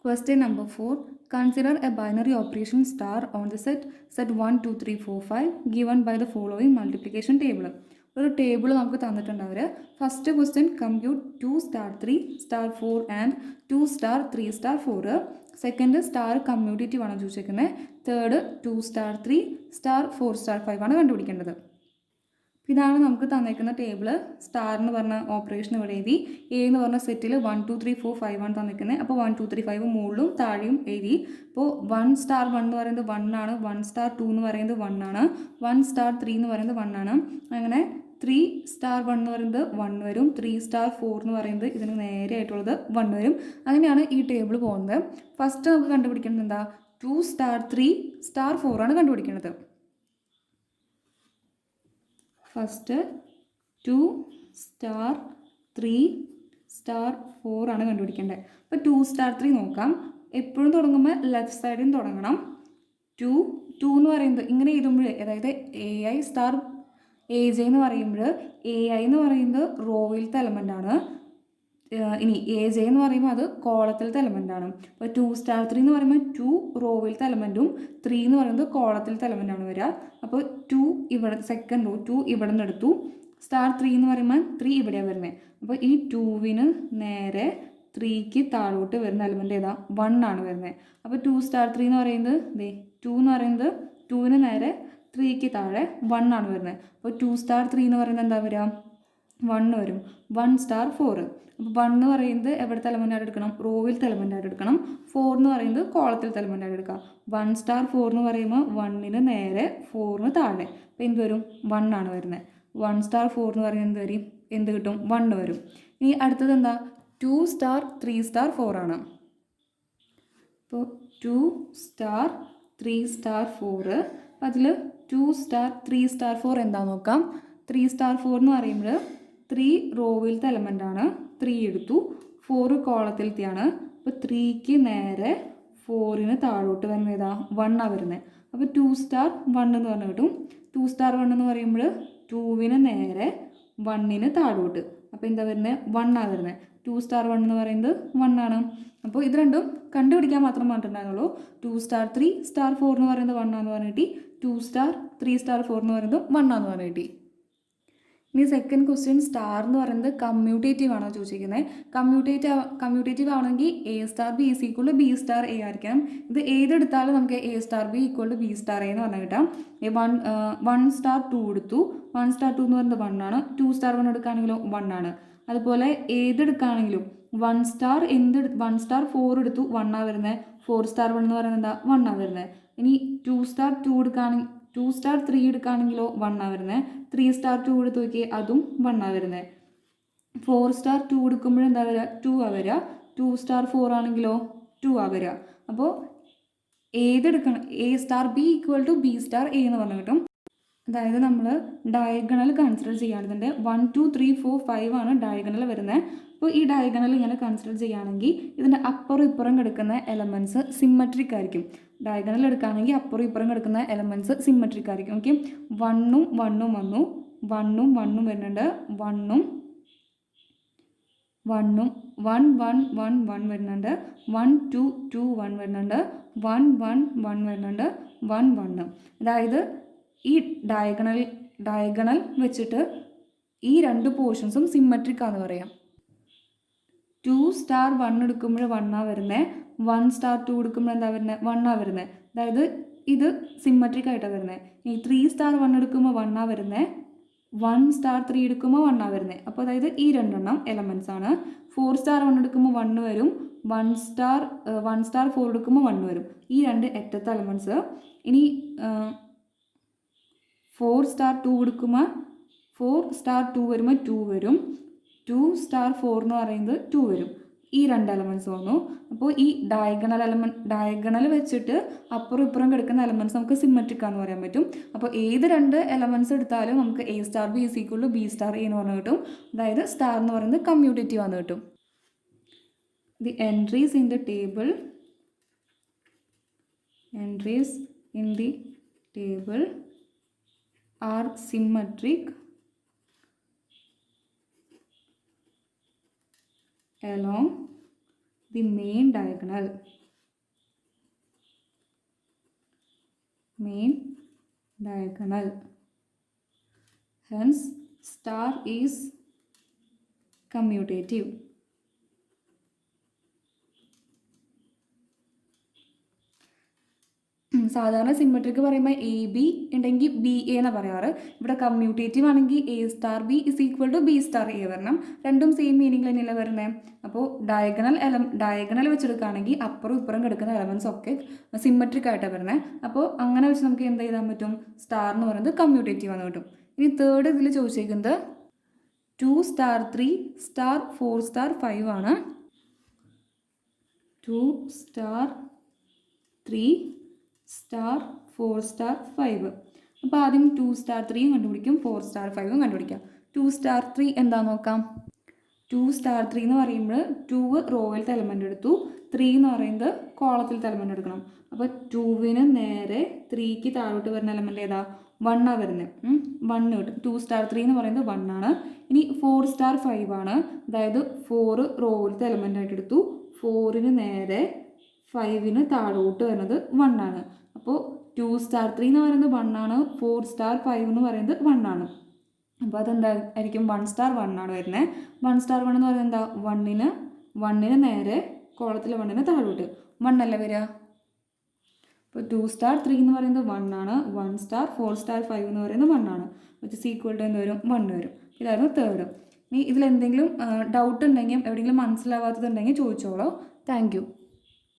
Question number 4. Consider a binary operation star on the set 1, 2, 3, 4, 5 given by the following multiplication table. ഒരു table നമുക്ക് തന്നിട്ടുണ്ട് അവർ. First question compute 2 star 3 star 4 and 2 star 3 star 4. Second star commutative ആണ് ചോദിച്ചിരിക്കുന്നത്. Third 2 star 3 star 4 star 5 ആണ് കണ്ടുപിടിക്കേണ്ടത്. ഇതാണ് നമുക്ക് തന്നേക്കുന്ന ടേബിൾ. സ്റ്റാർ എന്ന് പറഞ്ഞ ഓപ്പറേഷൻ ഇവിടെ എഴുതി. എ എന്ന് പറഞ്ഞ സെറ്റിൽ 1, 2, 3, 4, 5 ആണ് തന്നിരിക്കുന്നത്. അപ്പോൾ 1, 2, 3, 5 മുകളിലും താഴെയും എഴുതി. അപ്പോൾ 1 സ്റ്റാർ 1 എന്ന് പറയുന്നത് 1 ആണ്, 1 സ്റ്റാർ 2 എന്ന് പറയുന്നത് 1 ആണ്, 1 സ്റ്റാർ 3 എന്ന് പറയുന്നത് 1 ആണ്. അങ്ങനെ 3 സ്റ്റാർ 1 എന്ന് പറയുന്നത് 1 വരും, 3 സ്റ്റാർ 4 എന്ന് പറയുന്നത് ഇതിന് നേരെ ആയിട്ടുള്ളത് 1 വരും. അങ്ങനെയാണ് ഈ ടേബിൾ പോകുന്നത്. ഫസ്റ്റ് നമുക്ക് കണ്ടുപിടിക്കേണ്ടത് എന്താ? 2 സ്റ്റാർ 3 സ്റ്റാർ 4 ആണ് കണ്ടുപിടിക്കേണ്ടത്. ഫസ്റ്റ് 2 സ്റ്റാർ 3 സ്റ്റാർ 4 ആണ് കണ്ടുപിടിക്കേണ്ടത്. അപ്പോൾ 2 സ്റ്റാർ 3 നോക്കാം. എപ്പോഴും തുടങ്ങുമ്പോൾ ലെഫ്റ്റ് സൈഡിൽ നിന്ന് തുടങ്ങണം. 2 എന്ന് പറയുന്നത് ഇങ്ങനെ എഴുതുമ്പോൾ, അതായത് AI സ്റ്റാർ AJ എന്ന് പറയുമ്പോൾ AI എന്ന് പറയുന്നത് റോയിലത്തെ എലമെൻ്റ് ആണ്. ഇനി AJ എന്ന് പറയുമ്പോൾ അത് കോളത്തിലത്തെ എലമെൻ്റ് ആണ്. അപ്പോൾ 2 സ്റ്റാർ 3 എന്ന് പറയുമ്പോൾ 2 റോയിലത്തെ എലമെൻറ്റും 3 എന്ന് പറയുന്നത് കോളത്തിലത്തെ എലമെൻ്റ് ആണ് വരിക. അപ്പോൾ 2 ഇവിടെ സെക്കൻഡ് റോ 2 ഇവിടെ നിന്ന് എടുത്തു. സ്റ്റാർ 3 എന്ന് പറയുമ്പോൾ 3 ഇവിടെയാണ് വരുന്നത്. അപ്പോൾ ഈ 2വിന് നേരെ 3ക്ക് താഴോട്ട് വരുന്ന എലമെൻ്റ് ഏതാ? 1 ആണ് വരുന്നത്. അപ്പോൾ 2 സ്റ്റാർ 3 എന്ന് പറയുന്നത് 2 എന്ന് പറയുന്നത് 2വിന് നേരെ 3ക്ക് താഴെ 1 ആണ് വരുന്നത്. അപ്പോൾ 2 സ്റ്റാർ 3 എന്ന് പറയുന്നത് എന്താ വരിക? 1 വരും. 1 സ്റ്റാർ 4. അപ്പോൾ 1 എന്ന് പറയുന്നത് എവിടുത്തെ എലമെൻ്റായിട്ട് എടുക്കണം? റോവിലത്തെ എലമെൻ്റായിട്ട് എടുക്കണം. 4 എന്ന് പറയുന്നത് കോളത്തിലത്തെ എലമെൻ്റായിട്ട് എടുക്കുക. 1 സ്റ്റാർ 4 എന്ന് പറയുമ്പോൾ 1ന് നേരെ 4ന് താഴെ. അപ്പോൾ എന്ത് വരും? 1 ആണ് വരുന്നത്. 1 സ്റ്റാർ 4 എന്ന് പറയുന്നത് വരും എന്ത് കിട്ടും? 1 വരും. ഇനി അടുത്തത് എന്താ? 2 സ്റ്റാർ 3 സ്റ്റാർ 4 ആണ്. അപ്പോൾ 2 സ്റ്റാർ 3 സ്റ്റാർ 4. അപ്പോൾ അതിൽ 2 സ്റ്റാർ 3 സ്റ്റാർ 4 എന്താ നോക്കാം. 3 സ്റ്റാർ 4 എന്ന് പറയുമ്പോൾ 3 റോവിലത്തെ എലമെൻ്റ് ആണ്. 3 എടുത്തു. 4 കോളത്തിലത്തെയാണ്. അപ്പോൾ 3ക്ക് നേരെ 4ന് താഴോട്ട് വരുന്നത് ഏതാ? 1 ആണ് വരുന്നത്. അപ്പോൾ 2 സ്റ്റാർ 1 എന്ന് പറഞ്ഞു കിട്ടും. 2 സ്റ്റാർ 1 എന്ന് പറയുമ്പോൾ 2വിന് നേരെ 1ന് താഴോട്ട്. അപ്പോൾ എന്താ വരുന്നത്? 1 ആണ് വരുന്നത്. 2 സ്റ്റാർ 1 എന്ന് പറയുന്നത് 1 ആണ്. അപ്പോൾ ഇത് രണ്ടും കണ്ടുപിടിക്കാൻ മാത്രം പറഞ്ഞിട്ടുണ്ടായിരുന്നുള്ളൂ. 2 സ്റ്റാർ 3 സ്റ്റാർ 4 എന്ന് പറയുന്നത് 1 ആണെന്ന് പറഞ്ഞു കിട്ടി. 2 സ്റ്റാർ 3 സ്റ്റാർ 4 എന്ന് പറയുന്നത് 1 ആണെന്ന് പറഞ്ഞു കിട്ടി. ഇനി സെക്കൻഡ് ക്വസ്റ്റ്യൻ സ്റ്റാർ എന്ന് പറയുന്നത് കമ്മ്യൂട്ടേറ്റീവ് ആണോ ചോദിച്ചിരിക്കുന്നത്. കമ്മ്യൂട്ടേറ്റീവ് ആണെങ്കിൽ A star B is equal to B star A ആയിരിക്കണം. ഇത് ഏതെടുത്താലും നമുക്ക് A star B equal to B star A എന്ന് പറഞ്ഞു കിട്ടാം. 1 സ്റ്റാർ 2 എടുത്തു. 1 സ്റ്റാർ 2 എന്ന് പറയുന്നത് 1 ആണ്. 2 സ്റ്റാർ 1 എടുക്കുകയാണെങ്കിലോ 1 ആണ്. അതുപോലെ ഏതെടുക്കുകയാണെങ്കിലും 1 സ്റ്റാർ 4 എടുത്തു 1 ആണ് വരുന്നത്. 4 സ്റ്റാർ 1 എന്ന് പറയുന്നത് എന്താ? 1 ആണ് വരുന്നത്. ഇനി 2 സ്റ്റാർ 2 എടുക്കുകയാണെങ്കിൽ 2 സ്റ്റാർ 3 എടുക്കുകയാണെങ്കിലോ 1 ആണ് വരുന്നത്. 3 സ്റ്റാർ 2 എടുത്ത് നോക്കിയാൽ അതും 1 ആണ് വരുന്നത്. 4 സ്റ്റാർ 2 എടുക്കുമ്പോഴും എന്താ വരിക? 2 ആണ് വരിക. 2 സ്റ്റാർ 4 ആണെങ്കിലോ 2 ആണ് വരിക. അപ്പോൾ ഏതെടുക്കണം? A star B equal to B star A എന്ന് പറഞ്ഞു കിട്ടും. അതായത് നമ്മൾ ഡയഗണൽ കൺസിഡർ ചെയ്യുകയാണെന്നുണ്ട് 1, 2, 3, 4, 5 ആണ് ഡയഗണൽ വരുന്നത്. അപ്പോൾ ഈ ഡയഗണൽ ഇങ്ങനെ കൺസിഡർ ചെയ്യുകയാണെങ്കിൽ ഇതിൻ്റെ അപ്പുറം ഇപ്പുറം കിടക്കുന്ന എലമെൻറ്റ്സ് സിമ്മട്രിക് ആയിരിക്കും. ഡയഗണൽ എടുക്കുകയാണെങ്കിൽ അപ്പുറം ഇപ്പുറം കിടക്കുന്ന എലമെൻറ്റ്സ് സിമ്മട്രിക് ആയിരിക്കും. ഓക്കെ, 1ഉം 1ഉം വന്നു. 1ഉം 1ഉം വരുന്നുണ്ട്. 1ഉം 1ഉം 1, 1, 1, 1 വരുന്നുണ്ട്. 1, 2, 2, 1 വരുന്നുണ്ട്. 1, 1, 1 വരുന്നുണ്ട്. 1, 1. അതായത് ഈ ഡയഗണൽ വെച്ചിട്ട് ഈ രണ്ട് പോർഷൻസും സിമ്മട്രിക് ആണെന്ന് പറയാം. 2 സ്റ്റാർ 1 എടുക്കുമ്പോൾ 1 ആണ് വരുന്നത്. 1 സ്റ്റാർ 2 എടുക്കുമ്പോൾ എന്താ വരുന്നത്? 1 ആണ് വരുന്നത്. അതായത് ഇത് സിമ്മട്രിക് ആയിട്ടാണ് വരുന്നത്. ഈ 3 സ്റ്റാർ 1 എടുക്കുമ്പോൾ 1 ആണ് വരുന്നത്. 1 സ്റ്റാർ 3 എടുക്കുമ്പോൾ 1 ആണ് വരുന്നത്. അപ്പോൾ അതായത് ഈ രണ്ടെണ്ണം എലമെൻറ്റ്സ് ആണ്. 4 സ്റ്റാർ 1 എടുക്കുമ്പോൾ 1 വരും. 1 സ്റ്റാർ 4 എടുക്കുമ്പോൾ 1 വരും. ഈ രണ്ട് എറ്റത്തെ എലമെൻറ്റ്സ്. ഇനി 4 സ്റ്റാർ 2 എടുക്കുമ്പോൾ 4 സ്റ്റാർ 2 വരുമ്പോൾ 2 വരും. 2 സ്റ്റാർ 4 എന്ന് പറയുന്നത് 2 വരും. ഈ രണ്ട് എലമെൻറ്റ്സ് വന്നു. അപ്പോൾ ഈ ഡയഗണൽ വെച്ചിട്ട് അപ്പുറം ഇപ്പുറം കിടക്കുന്ന എലമെൻറ്റ്സ് നമുക്ക് സിമ്മട്രിക് ആണെന്ന് പറയാൻ പറ്റും. അപ്പോൾ ഏത് രണ്ട് എലമെൻറ്റ്സ് എടുത്താലും നമുക്ക് A star B is equal to B star A എന്ന് പറഞ്ഞു കിട്ടും. അതായത് സ്റ്റാർ എന്ന് പറയുന്നത് കമ്മ്യൂട്ടേറ്റീവ് ആണെന്ന് കിട്ടും. The entries in the table are symmetric along the main diagonal. Main diagonal. Hence, star is commutative. സാധാരണ സിമെട്രിക്ക് പറയുമ്പോൾ എ ബി ഉണ്ടെങ്കിൽ ബി എ എന്ന് പറയാറ്. ഇവിടെ കമ്മ്യൂട്ടേറ്റീവ് ആണെങ്കിൽ A star B is equal to B star A വരണം. രണ്ടും same meaning തന്നെയല്ലേ വരുന്നത്. അപ്പോൾ ഡയഗണൽ വെച്ചെടുക്കുകയാണെങ്കിൽ അപ്പുറം ഇപ്പുറം കിടക്കുന്ന എലമെൻറ്റ്സ് ഒക്കെ സിമെട്രിക് ആയിട്ടാണ് വരുന്നത്. അപ്പോൾ അങ്ങനെ വെച്ച് നമുക്ക് എന്ത് ചെയ്താൻ പറ്റും, സ്റ്റാർ എന്ന് പറയുന്നത് കമ്മ്യൂട്ടേറ്റീവ് ആണെന്ന് കിട്ടും. ഇനി തേർഡ് ഇതിൽ ചോദിച്ചേക്കുന്നത് 2 സ്റ്റാർ 3 സ്റ്റാർ 4 സ്റ്റാർ 5 ആണ്. 2 സ്റ്റാർ 3 സ്റ്റാർ 4 സ്റ്റാർ 5. അപ്പോൾ ആദ്യം 2 സ്റ്റാർ 3 കണ്ടുപിടിക്കും, 4 സ്റ്റാർ 5 കണ്ടുപിടിക്കാം. 2 സ്റ്റാർ 3 എന്താ നോക്കാം. 2 സ്റ്റാർ 3 എന്ന് പറയുമ്പോൾ 2 റോയിലത്തെ എലമെൻ്റ് എടുത്തു, 3 എന്ന് പറയുന്നത് കോളത്തിലത്തെ എലമെൻ്റ് എടുക്കണം. അപ്പോൾ 2വിന് നേരെ 3ക്ക് താഴോട്ട് വരുന്ന എലമെൻ്റ് ഏതാ, 1 ആണ് വരുന്നത്. 1 കിട്ടും. 2 സ്റ്റാർ 3 എന്ന് പറയുന്നത് 1 ആണ്. ഇനി 4 സ്റ്റാർ 5 ആണ്. അതായത് 4 റോയിലത്തെ എലമെൻ്റ് ആയിട്ട് എടുത്തു, 4ന് നേരെ 5ന് താഴോട്ട് വരുന്നത് 1 ആണ്. അപ്പോൾ 2 സ്റ്റാർ 3 എന്ന് പറയുന്നത് 1 ആണ്, 4 സ്റ്റാർ 5 എന്ന് പറയുന്നത് 1 ആണ്. അപ്പോൾ അതെന്തായിരിക്കും, 1 സ്റ്റാർ 1 ആണ് വരുന്നത്. 1 സ്റ്റാർ 1 എന്ന് പറയുന്നത് എന്താ, 1ന് നേരെ കോളത്തിലെ 1ന് താഴോട്ട് 1 അല്ലേ വരിക. അപ്പോൾ 2 സ്റ്റാർ 3 എന്ന് പറയുന്നത് 1 ആണ്, 1 സ്റ്റാർ 4 സ്റ്റാർ 5 എന്ന് പറയുന്നത് 1 ആണ്. വിച്ച് ഇസ് ഈക്വൽ ടു എന്ത് വരും, 1 വരും. ഇതായിരുന്നു തേർഡ്. ഇനി ഇതിലെന്തെങ്കിലും ഡൗട്ട് ഉണ്ടെങ്കിൽ, എവിടെയെങ്കിലും മനസ്സിലാവാത്തതുണ്ടെങ്കിൽ ചോദിച്ചോളൂ. Thank you.